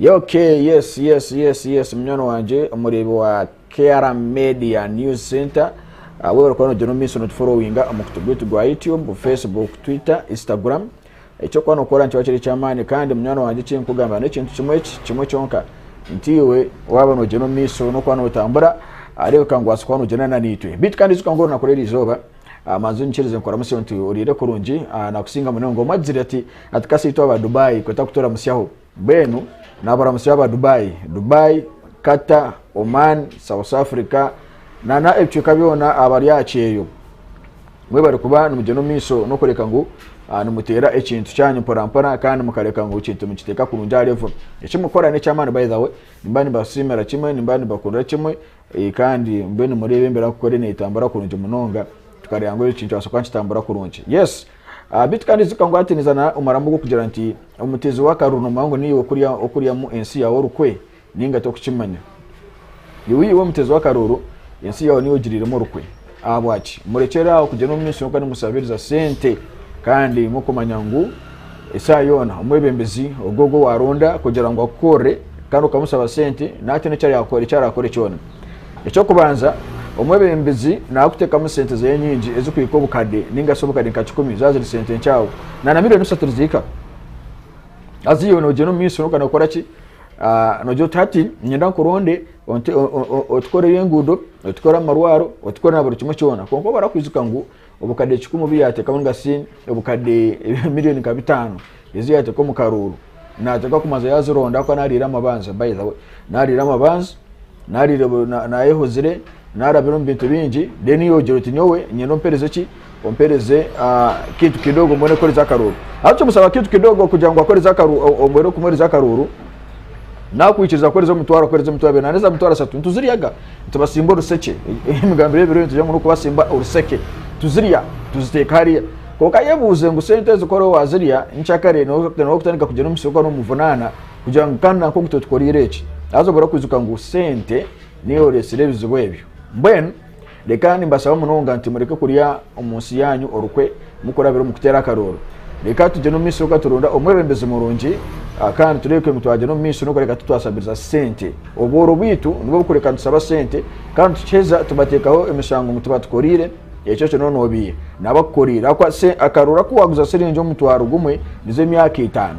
Okay, yes mnyono wanje umurebe wa KR Media News Center. Wewe kono jono miso not followinga amukutugwetu gwa YouTube, Facebook, Twitter, Instagram. Echo kono kora nti wachiri chamani kandi mnyono wanje chinkugamba n'ekintu kimwe kyonka ntiwe waba no jono miso no kwano utambura ariko kangwasa kwano jenana nitwe. Bit kandi zikangoro na kureri zoba. Manzu nchirize nkora musi nti urire kurungi na kusinga munongo mazire ati atikasi ito aba Dubai kweta kutora musyaho benu nabara musyaho aba Dubai, Qatar, Oman, South Africa na ebyuka byona abari yacheyo mwe bari kuba numujeno miso no kureka ngo numutera ekintu cyanyu porampara kandi mukareka ngo ikintu mukiteka kurungi arevo ekimukora ne cyamana by the way nimbani basimera kimwe nimbani bakunda kimwe kandi mbene murebe mbera kukore ne itambara kurungi munonga tukariyango ikintu asokwa kitambara kurungi yes bit kandi zikangwatinizana umarambugo kugira nti umutezi w'akaruno mango niyo okuriya mu ensi ya orukwe ninga to kukimanya yiwi wo mutezi w'akaruru ensi yawo niyo giriremo rukwe abwachi murekera aho kugena umunsi kandi musabiriza sente kandi mukomanya ngo esayona umwebembezi ogogo waronda kugira ngo akore kandi ukamusaba sente nate necari yakore cyona icyo kubanza umwebembezi nakuteka mu sente ze nyinji ezukwiko bukade ninga sobukade nkacikumi zaziri sente cyawo na miliyoni 3 zika aziyo no geno umunsi kandi ukora ki no jo 30 nyenda kuronde otukore yengudo otukora marwaro otukora na buri kimwe cyona konko barakwizuka ngo obukade 10 biyate kamunga sin obukade miliyoni 5 iziyate ko mukaruru nataka kumaza yazironda ko narira amabanza by the way narira amabanza narira na yehozire narabiro mbintu bingi deni yogero tinyowe nyeno mpereze ki ompereze kitu kidogo mbone ko zakaruru acho musaba kitu kidogo kugira ngo akore zakaruru omwero kumwe zakaruru nakwikiza koreza mutwara koreza mutwabe naneza mutwara satu tuziriyaga tubasimbo ruseke imigambire biro tujya mu kubasimba uruseke tuziriya tuziteka hariya koka yebuze ngo sente zikoro waziriya nchakare no kutanika kugena umusoko no muvunana kugira ngo kandi nako gutotwora ireki azo bora kwizuka ngo sente niyo resire bizibwebyo mbwen lekani mbasaba munonga nti mureke kuriya umunsi yanyu orukwe mukora biro mukutera karoro leka tujeno misoka turunda omwebembeze murungi kandi tureke mutwaje no miso no kureka tutwasabiriza sente oboro bitu nibo bukureka nsaba sente kandi tucheza tubatekaho emishango mutubatukorire yecho no nobiye nabakorira kwa se akarura ko waguza serenjo mutwaro gumwe nize myaka 5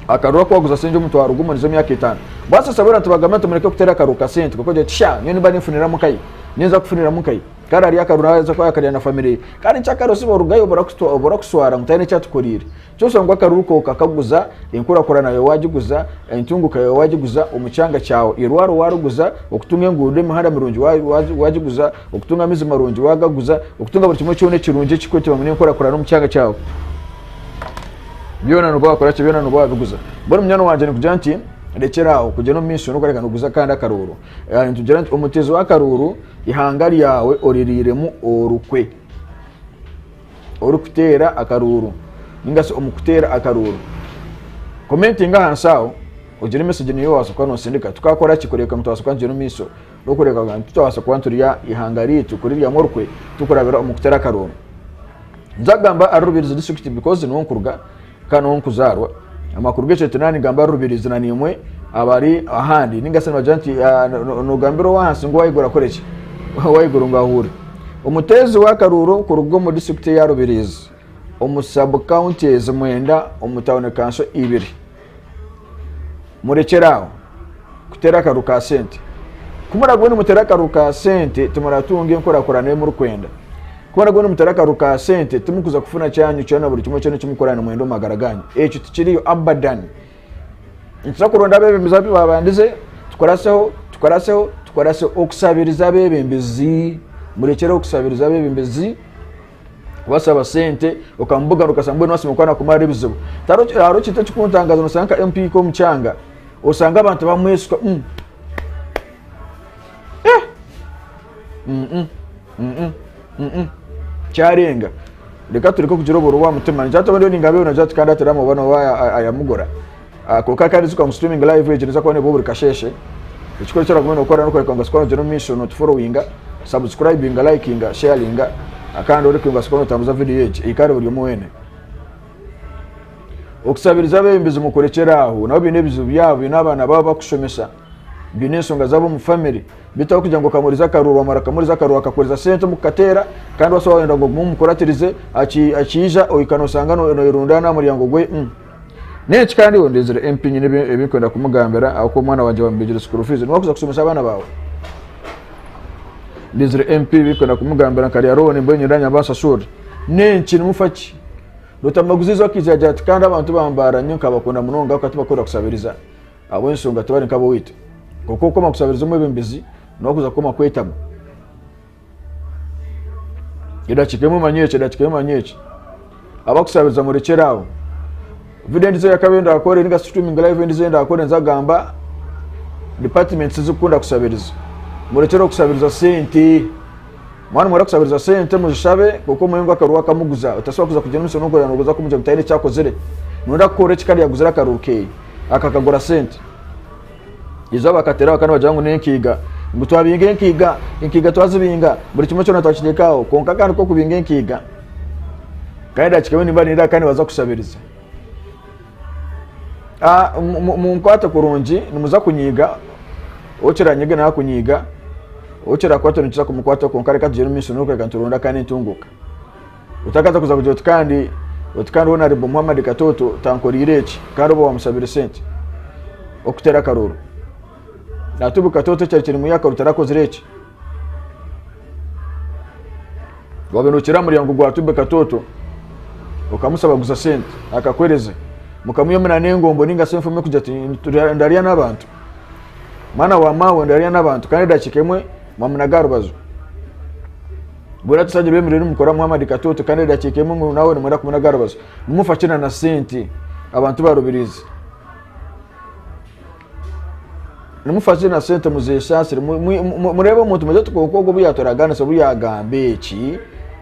akarura ko waguza serenjo mutwaro gumwe nize myaka 5 basa sabira tubagama tumureke kutera karuka sente kuko je tsha nyene bani funira mukai nyenza kufunira mukai kandi ari akarura za kwa yakariya na family kandi cyakaro sibo rugayo barakuswara mutane cyatukorire cyose ngo akaruko kakaguza inkura korana yo wagiguza intunguka yo wagiguza umucanga cyawo irwaro waruguza okutunga ngude muhara mirungi wagiguza okutunga mizi marungi wagaguza okutunga buri kimwe cyone kirungi kiko cyabamene inkura korana umucanga cyawo byona no bakora cyo byona no babiguza bari munyano wanje ni kujanti rekeraho kujya no minsi no kureka nuguza kandi akaruru tugera umutezi w'akaruru ihangari yawe oririremo orukwe orukutera akaruru ningase umukutera akaruru commenting hansaho ugire message niyo wasokwa no sindika tukakora kikoreka mutwasokwa njye no miso no kureka kandi tutawasokwa nturiya ihangari tukuririya morukwe tukurabira umukutera akaruru nzagamba arubiriza district because no nkuruga kana onkuzarwa amakuru gece tunani gamba rubiriza na nimwe abari ahandi ningase bajanti no gambiro wansi ngo wayigora koreki wayigora ngahuri umutezi w'akaruru ku rugo mu district ya Rubirizi umusab counties mwenda umutawone kanso 2 murekeraho kutera karuka sente kumara gwe mutera karuka sente tumaratunge nkorakorane mu rukwenda kumara gwe mutera karuka sente tumukuza kufuna cyanyu cyana buri kimwe cyane cyumukorana mwendo magaraganyi echo tukiriyo abadan nsakuronda bebembiza babandize tukaraseho okusabiriza bebembizi murekera okusabiriza bebembizi wasaba sente okambuga rukasambwe nwasimukwana kumara bizibu taro kito kikuntangaza nosanka MP ko mchanga osanga abantu bamwesuka cyarenga reka turiko kugira wa mutima njata bandi ningabe unajata kandi ataramo bano wa ayamugora koka kandi zuka mu streaming live egereza ko ne boburi kasheshe ikiko cyara kumwe no kora no kureka ngo skoro jeno mission not followinga subscribing liking sharing akandi uri kwinga skoro tamuza video yeje ikari buri muwene okusabiriza abebembezi mukolekera aho nabo bine ebizibu byabo n'abaana baba bakushomesa bine ensonga zabo mu family bitaho kugira ngo kamuriza karuru amara kamuriza karuru akakoreza sente mu katera kandi waso wenda ngo mumukoratirize akija oikanosanga no irundana muri yango gwe neki kandi wondezere MP nyine ebikwenda kumugambira ako mwana wanje wambegere school fees nwakuza kusomesa abana bawe ndezere MP bikwenda kumugambira kali yarone mbonye ndanya basa shuri neki nimufaki Lutamaguzizo kizaja ati kandi abantu bambara nyo kabakunda munonga ko bakora kusabiriza abo ensonga tubari nkabo wita kuko koma kusabiriza mu bembezi no kuza koma kwetamo idachikemo manyeche abakusabiriza mu rekerawo video ndizo yakabenda akore ninga streaming live ndizo enda akore nzagamba departments zikunda kusabiriza mu rekero kusabiriza sente mwana mwara kusabiriza sente muzishabe kuko muyengo akaruwa kamuguza utasaba kuza kugena umusoro ngo yanogoza kumuje mutayire cyakozere nunda kore kikari yaguzira karuke akakagura sente izo bakatera bakana bajango nenkiga mutwabinge enkiga twazibinga buri kimwe cyo natwakidekaho konka kandi ko kubinga enkiga kaida kikawe ni bani kandi baza kusabiriza mu nkwata kurungi numuza kunyiga okiranyege na kunyiga ochera kwato nikiza kumukwata konkare katujero miso nuko kanturunda kandi ntunguka utakaza kuza kujya kandi wona ribo Muhammad Katoto tankorire kandi bo bamusabire sente okutera karuru natubu Katoto cyari mu yaka rutarakoze wabenukira muri yangu gwa tube Katoto ukamusaba guza sente akakwereze mukamuyomena nengombo ninga semfume kujya ndariya nabantu mana wa mawe ndariya nabantu kandi dachikemwe mwamunagaro bazo bora tusaje bemerera mukora Muhammad Katoto kandi dachikemwe nawe mwera kumunagaro bazo mumufakina na sente abantu barubirize nimufakina na sente muzeshasire murebe umuntu mujye tukoko buyatoragana so buyagambe iki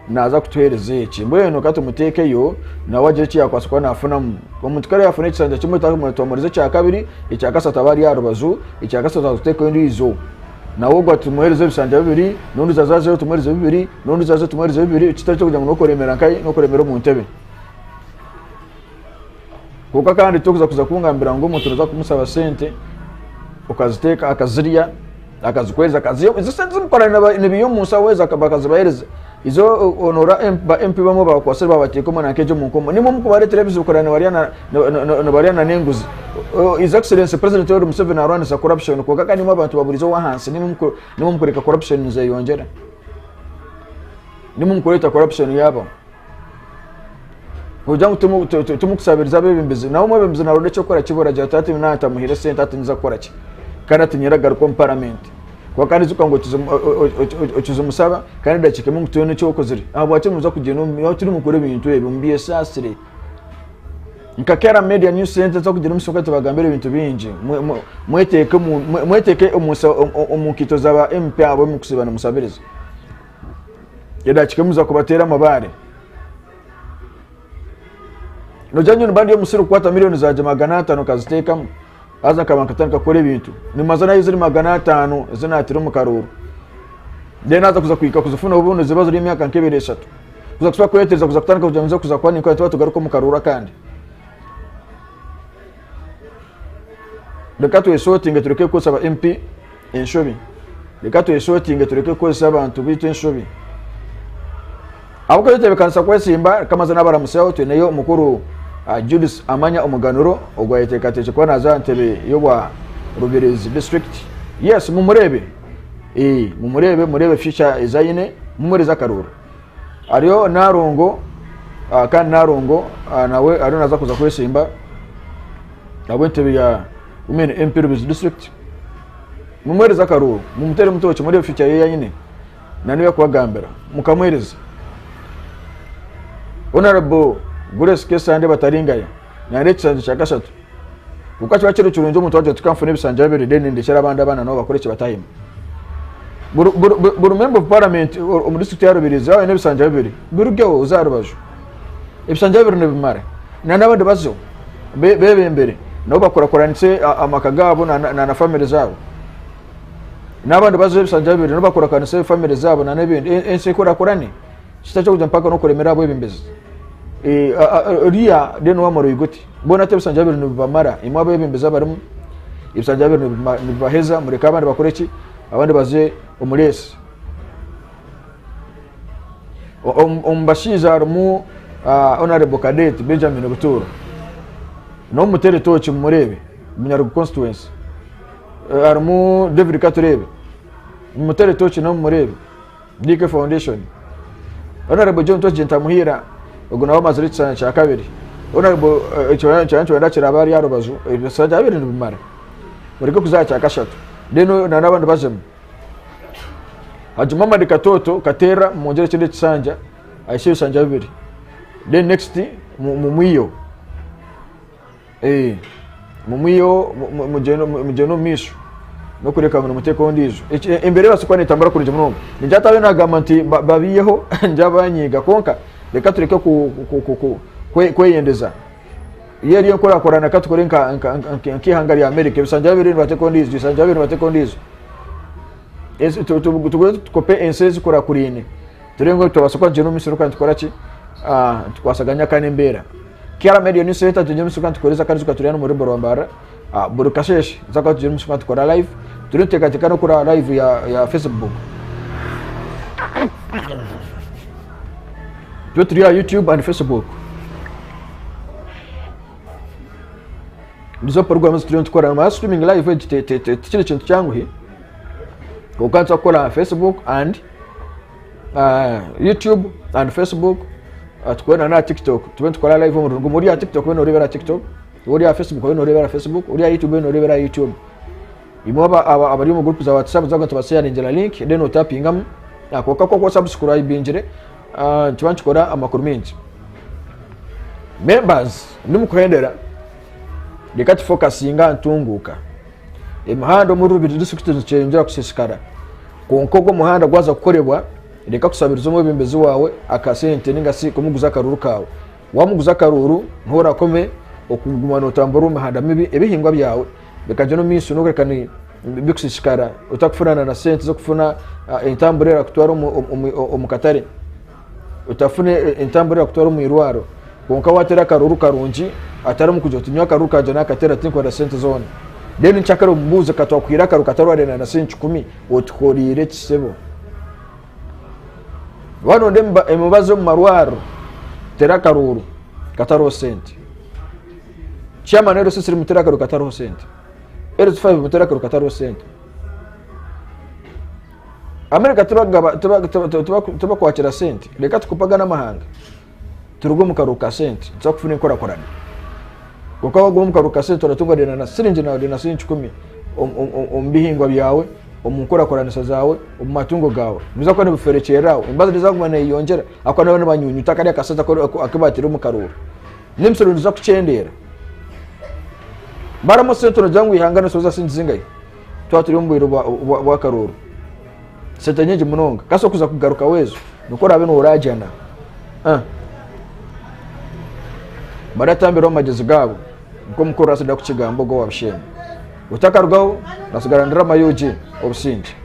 naza kutwereza iki mbweno kato mutekeyo na waje cyo yakwasukwa nafuna umuntu kare yafuna ikisanja kimwe takumurize cya kabiri icya gasata bari yarubazu icya gasata tuteko ndizo nawo gwa tumuhereze bisanja bibiri nundi zazaje tumuhereze bibiri nundi zazaje tumuhereze bibiri kitari cyo kugira ngo nokoremera kai nokoremera mu ntebe kuko kandi tukuza kungambira ngo umuntu uza kumusaba sente ukaziteka akaziriya akazikweza kaziyo izo sente zimukorana nibiyo musa weza kabakazibahereza izo onora MP bamo bakwase babatiko mana kejo munkomo nimo mukubare televiziyo ukorana bariana nenguzi His Excellency President Yoweri Museveni arwanisa corruption kuko kandi mu abantu baburizo wahansi nimo mukureka corruption nze yongera nimo mukureta corruption yabo ujangu tumukusabiriza bebembezi nawo mwebembezi narode cyo kora kibora jya tati nata muhire sente atinza kora ki kana tinyeraga ko parliament kwa kandi zukango okizo musaba kandi dachike mu mutone cyo kozire abo ache muza kugena yo turi mukore bintu ebumbiye sasire nkakera media news center zo kugena umusoko tubagambira ibintu binji mweteke umukito zaba MP abo mukusibana musabiriza yadachike muza kubatera amabare nojanyo nbandi yo musiru kwata milioni za magana 5 kaziteka aza kabankatanga kore ibintu ni mazana y'iziri magana 5 zinatira mu karuru dena aza kuza kwika kuzufuna ubuno zibazo y'imyaka nkebere 3 kuza kuswa kwetereza kuza kutanga kujanza kuza kwani kwa tugaruka mu karura kandi Lekato esotinge tureke ko saba MP enshobi lekato esotinge tureke ko saba abantu bitu enshobi abuko yete kansa kwesimba kama zana baramuseo tweneyo mukuru Julius Amanya umuganuro ogwayete kateche kwa naza ntebe yobwa Rubirizi district yes mumurebe murebe future izayine mumureza karura ariyo narongo kandi narongo nawe ari naza kuza kwesimba abwentebe ya umene MP Rubirizi district mumureza karura mumutere mutoche murebe future yayine nani yakwagambira mukamwereza Honorable Gures kesande bataringaya nare kisanje cya gasatu kuko cyo bakiro cyurunje umuntu waje tukamfune bisanje babiri deni ndishara abandi abana nabo bakoreche batahima buru member of parliament mu district ya Rubirizi aho nebisanje babiri birugeho uzarubaju ibisanje babiri nebimare nabandi bazo bebe imbere nabo bakorakoranitse amakagabo na family zabo nabandi bazo ibisanje babiri nabo bakorakoranitse family zabo na nebindi ense korakorani kitacho kujya mpaka no kuremera abo ibimbezi riya deno wamaro igoti bona te bisanja bibiri nibamara imwabo yebembeza barimo ibisanja bibiri nibaheza mureka abandi bakoreki abandi baze umuresi umbashiza rumu honorable cadet Benjamin Buturo no mutere tochi murebe munyarugo constituency armu David Katurebe mutere tochi no murebe DK Foundation honorable John Tochi Ntamuhira oguna wamaze ritsa cya kabiri honorable cyancho ndakira abari yarubazu ibisanja abiri nibimara mureke kuzacha kashatu deno na nabandi bazemu Hajuma Madi Katoto Katera mongere kinde kisanja aishe sanja bibiri then next mumwiyo mumwiyo mujeno mishu no kureka mu muteko ndizo imbere basikwane tambara kurije muno njatawe nagamanti babiyeho njabanyiga konka reka tureke kweyendeza yeri yo korana katukorenka nkihangari ya America bisanja bibiri bateko ndizo bisanja bibiri bateko ndizo tukope ensezi kora kurine turengo tubasokwa jeno misoro kandi koraki twasaganya kanembera Kiara Media News Center tujye misoro kandi koreza kandi tukaturiana muri borambara burukashesh zaka tujye misoro kandi kora live turuteka tekano kora live ya Facebook turi ya YouTube and Facebook nizo programs turi tukora ma streaming live tikiri kintu cyangu he ukanza kola Facebook and YouTube and Facebook tukona na TikTok tubent kola live mu muri ya TikTok beno rebera TikTok uri ya Facebook beno rebera Facebook uri ya YouTube beno rebera YouTube imoba abari mu group za WhatsApp zago tubasya ninjira link then utapingam akoka ko subscribe injire tubanchikora amakuru menshi members nimukuhendera dekati focusinga ntunguka imahando muri rubiri district cenjera kusishikara konko muhanda gwaza kukorebwa reka kusabiriza mu bimbezi wawe akasente ningasi kumuguza karuru kawe wamuguza karuru ntora kome okugumana utambura umuhanda mibi ebihingwa byawe bekaje no misu no krekani bikusishikara utakufuna na sente zo kufuna intamburera kutwara umukatare utafune intamburera kutwara mu irwaro konka watera karuru karunji atari mu kujotinywa karuru kaje nakatera tinko da sente zone deni nchakaro mbuze katwakwira karu katarwa na sente 10 otkorire kisebo wano ndemba emubazo marwaro tera karuru kataro sente chama nero sisi mutera karu kataro sente ero 5 mutera karu kataro sente Amerika tuba kwakira sente reka tukupaga n'amahanga turugo mu karu ka sente nzakufune nkora korana kuko wago mu karu ka sente uratunga na sirinje nawe na sente 10 ombihingwa byawe omukora koranisa zawe omumatungo gawe biza ko nebuferekerawo imbazo zagumana yongera akwana bana banyunyu takari akasata ko akibatira mu karuru nimsoro ndiza kucendera baramo sentoro jangu ihangana soza sinzingaye twaturi mu biro bwa karuru seta nyingi munonga kaso kuza kugaruka wezo nukora beno urajana baratambira amagezi gabo ngo mukora asida ku kigambo go wabishema utakarugaho nasigara ndira mayuji obusinji